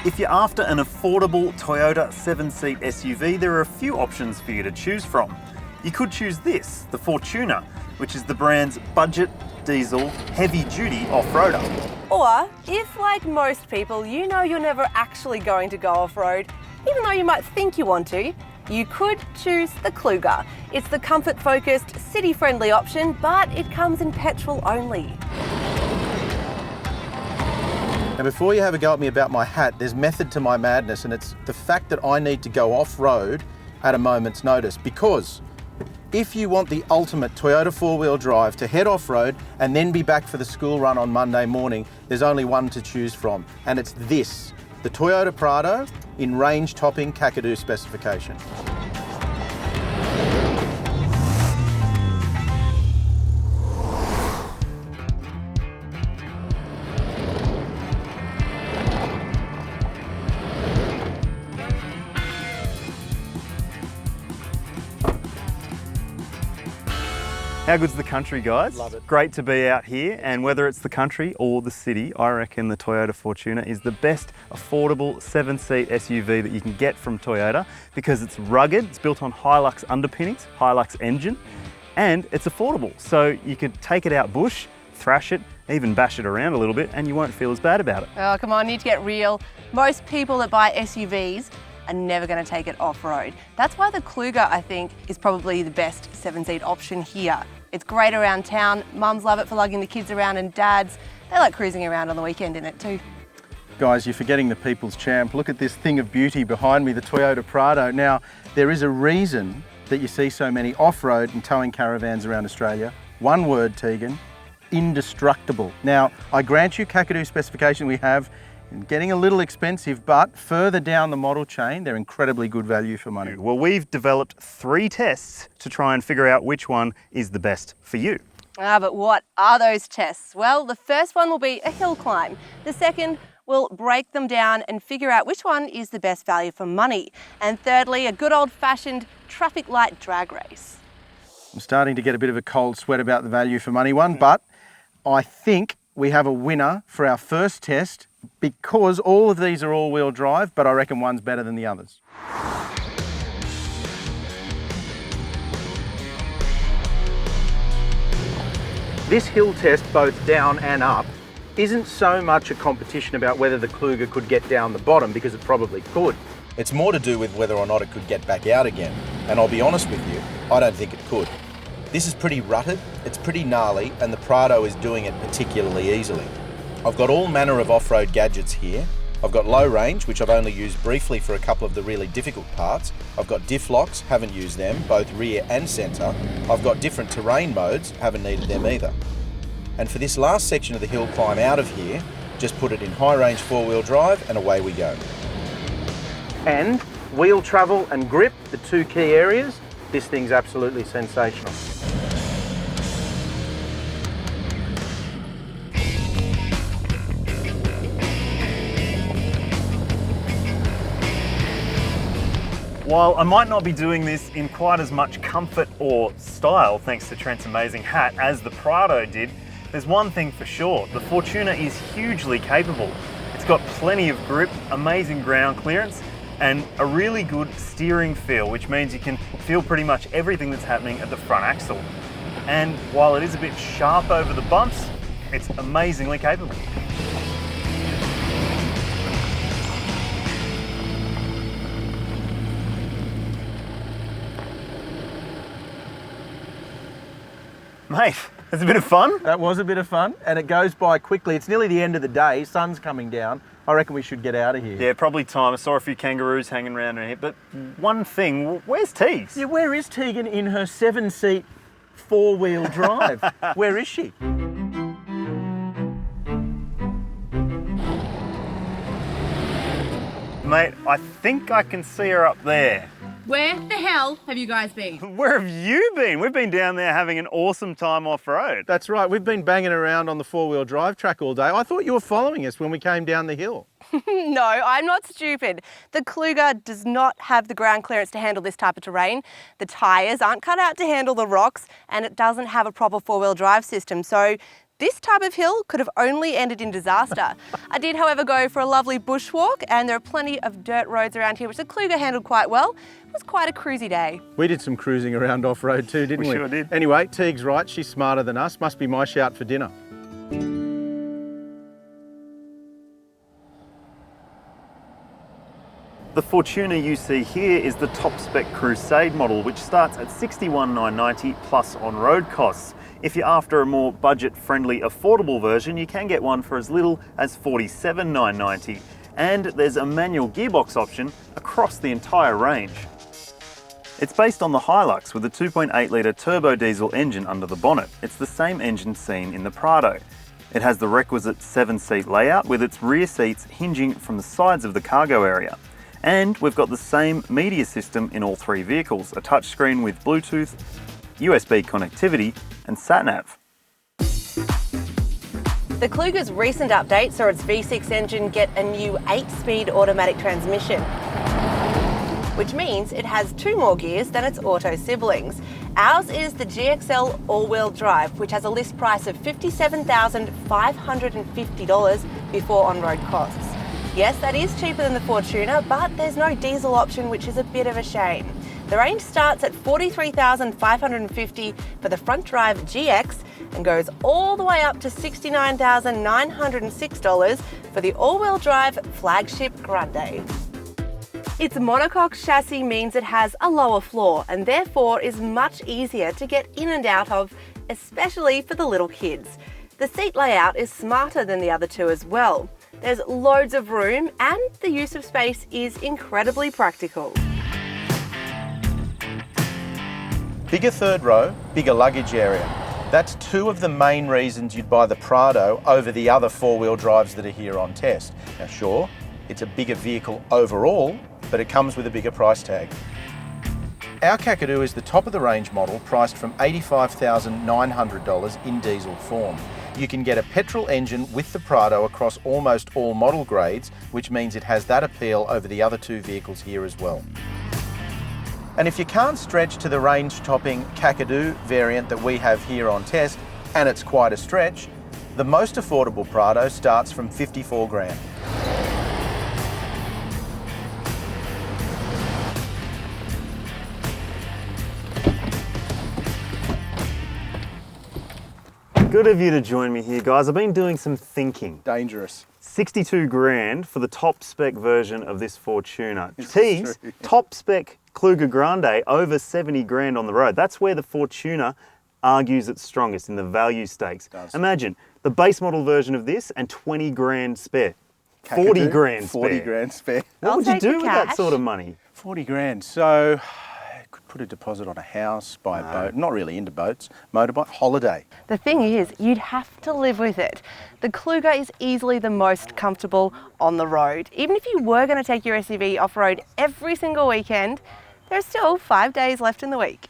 If you're after an affordable Toyota 7-seat SUV, there are a few options for you to choose from. You could choose this, the Fortuner, which is the brand's budget, diesel, heavy-duty off-roader. Or, if like most people, you know you're never actually going to go off-road, even though you might think you want to, you could choose the Kluger. It's the comfort-focused, city-friendly option, but it comes in petrol only. Now, before you have a go at me about my hat, there's method to my madness, and it's the fact that I need to go off-road at a moment's notice, because if you want the ultimate Toyota four-wheel drive to head off-road and then be back for the school run on Monday morning, there's only one to choose from, and it's this, the Toyota Prado in range-topping Kakadu specification. How good's the country, guys? Love it. Great to be out here, and whether it's the country or the city, I reckon the Toyota Fortuner is the best affordable 7-seat SUV that you can get from Toyota because it's rugged, it's built on Hilux underpinnings, Hilux engine, and it's affordable. So you could take it out bush, thrash it, even bash it around a little bit, and you won't feel as bad about it. Oh, come on, need to get real. Most people that buy SUVs are never going to take it off-road. That's why the Kluger, I think, is probably the best 7-seat option here. It's great around town. Mums love it for lugging the kids around, and dads, they like cruising around on the weekend in it too. Guys, you're forgetting the people's champ. Look at this thing of beauty behind me, the Toyota Prado. Now, there is a reason that you see so many off-road and towing caravans around Australia. One word, Tegan, indestructible. Now, I grant you Kakadu specification we have, getting a little expensive, but further down the model chain, they're incredibly good value for money. Well, we've developed 3 tests to try and figure out which one is the best for you. But what are those tests? Well, the first one will be a hill climb. The second will break them down and figure out which one is the best value for money. And thirdly, a good old-fashioned traffic light drag race. I'm starting to get a bit of a cold sweat about the value for money one, but I think we have a winner for our first test because all of these are all-wheel drive, but I reckon one's better than the others. This hill test, both down and up, isn't so much a competition about whether the Kluger could get down the bottom, because it probably could. It's more to do with whether or not it could get back out again. And I'll be honest with you, I don't think it could. This is pretty rutted, it's pretty gnarly, and the Prado is doing it particularly easily. I've got all manner of off-road gadgets here. I've got low range, which I've only used briefly for a couple of the really difficult parts. I've got diff locks, haven't used them, both rear and centre. I've got different terrain modes, haven't needed them either. And for this last section of the hill climb out of here, just put it in high range four-wheel drive and away we go. And wheel travel and grip, the 2 key areas, this thing's absolutely sensational. While I might not be doing this in quite as much comfort or style, thanks to Trent's amazing hat, as the Prado did, there's one thing for sure, the Fortuner is hugely capable. It's got plenty of grip, amazing ground clearance, and a really good steering feel, which means you can feel pretty much everything that's happening at the front axle. And while it is a bit sharp over the bumps, it's amazingly capable. Mate, that's a bit of fun. That was a bit of fun, and it goes by quickly. It's nearly the end of the day, sun's coming down. I reckon we should get out of here. Yeah, probably time. I saw a few kangaroos hanging around in here, but one thing, where's Teags? Yeah, where is Tegan in her 7-seat four-wheel drive? Where is she? Mate, I think I can see her up there. Where the hell have you guys been? Where have you been? We've been down there having an awesome time off-road. That's right, we've been banging around on the four-wheel drive track all day. I thought you were following us when we came down the hill. No, I'm not stupid. The Kluger does not have the ground clearance to handle this type of terrain. The tyres aren't cut out to handle the rocks, and it doesn't have a proper four-wheel drive system. So This type of hill could have only ended in disaster. I did, however, go for a lovely bushwalk, and there are plenty of dirt roads around here, which the Kluger handled quite well. It was quite a cruisy day. We did some cruising around off-road too, didn't we? We sure did. Anyway, Teague's right, she's smarter than us. Must be my shout for dinner. The Fortuner you see here is the top spec Crusade model, which starts at $61,990 plus on-road costs. If you're after a more budget-friendly, affordable version, you can get one for as little as $47,990. And there's a manual gearbox option across the entire range. It's based on the Hilux with a 2.8 litre turbo diesel engine under the bonnet. It's the same engine seen in the Prado. It has the requisite 7-seat layout with its rear seats hinging from the sides of the cargo area. And we've got the same media system in all three vehicles, a touchscreen with Bluetooth, USB connectivity and sat-nav. The Kluger's recent update saw its V6 engine get a new 8-speed automatic transmission, which means it has 2 more gears than its auto siblings. Ours is the GXL all-wheel drive, which has a list price of $57,550 before on-road costs. Yes, that is cheaper than the Fortuner, but there's no diesel option, which is a bit of a shame. The range starts at $43,550 for the front drive GX and goes all the way up to $69,906 for the all-wheel drive flagship Grande. Its monocoque chassis means it has a lower floor and therefore is much easier to get in and out of, especially for the little kids. The seat layout is smarter than the other two as well. There's loads of room and the use of space is incredibly practical. Bigger third row, bigger luggage area. That's 2 of the main reasons you'd buy the Prado over the other 4-wheel drives that are here on test. Now sure, it's a bigger vehicle overall, but it comes with a bigger price tag. Our Kakadu is the top of the range model, priced from $85,900 in diesel form. You can get a petrol engine with the Prado across almost all model grades, which means it has that appeal over the other 2 vehicles here as well. And if you can't stretch to the range-topping Kakadu variant that we have here on test, and it's quite a stretch, the most affordable Prado starts from $54,000. Good of you to join me here, guys. I've been doing some thinking. Dangerous. 62 grand for the top spec version of this Fortuner. This is Teague's true. top spec Kluger Grande over 70 grand on the road. That's where the Fortuner argues its strongest, in the value stakes. Does. Imagine the base model version of this and 20 grand spare. Kakadu, 40 grand spare. 40 grand spare. What I'll would you take do the with that cash. sort of money? 40 grand. So I could put a deposit on a house, buy a boat. Not really into boats. Motorbike, holiday. The thing is, you'd have to live with it. The Kluger is easily the most comfortable on the road. Even if you were going to take your SUV off-road every single weekend, there's still 5 days left in the week.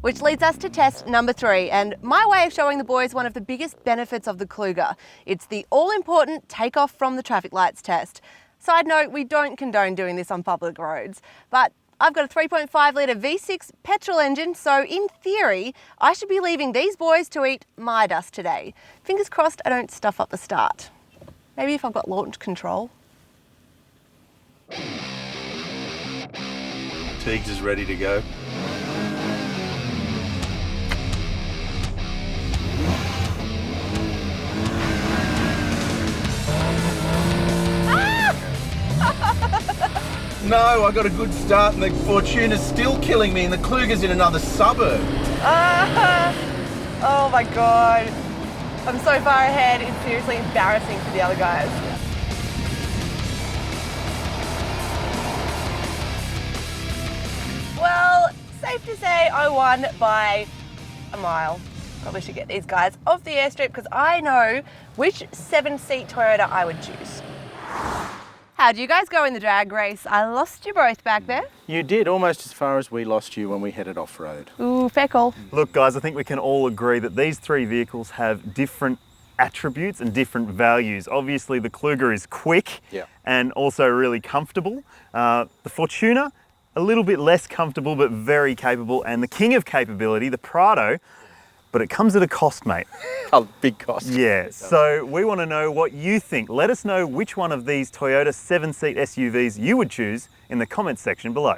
Which leads us to test number 3, and my way of showing the boys one of the biggest benefits of the Kluger. It's the all-important take off from the traffic lights test. Side note, we don't condone doing this on public roads, but I've got a 3.5 litre V6 petrol engine, so in theory, I should be leaving these boys to eat my dust today. Fingers crossed I don't stuff up the start. Maybe if I've got launch control. Teagues is ready to go. No, I got a good start and the Fortuna's still killing me and the Kluger's in another suburb. Oh my God. I'm so far ahead, it's seriously embarrassing for the other guys. Well, safe to say I won by a mile. Probably should get these guys off the airstrip because I know which 7-seat Toyota I would choose. How'd you guys go in the drag race? I lost you both back there. You did, almost as far as we lost you when we headed off-road. Ooh, fair call. Look, guys, I think we can all agree that these 3 vehicles have different attributes and different values. Obviously the Kluger is quick and also really comfortable. The Fortuner, a little bit less comfortable but very capable, and the king of capability, the Prado, but it comes at a cost, mate. A big cost. Yeah, so we want to know what you think. Let us know which one of these Toyota 7-seat SUVs you would choose in the comments section below.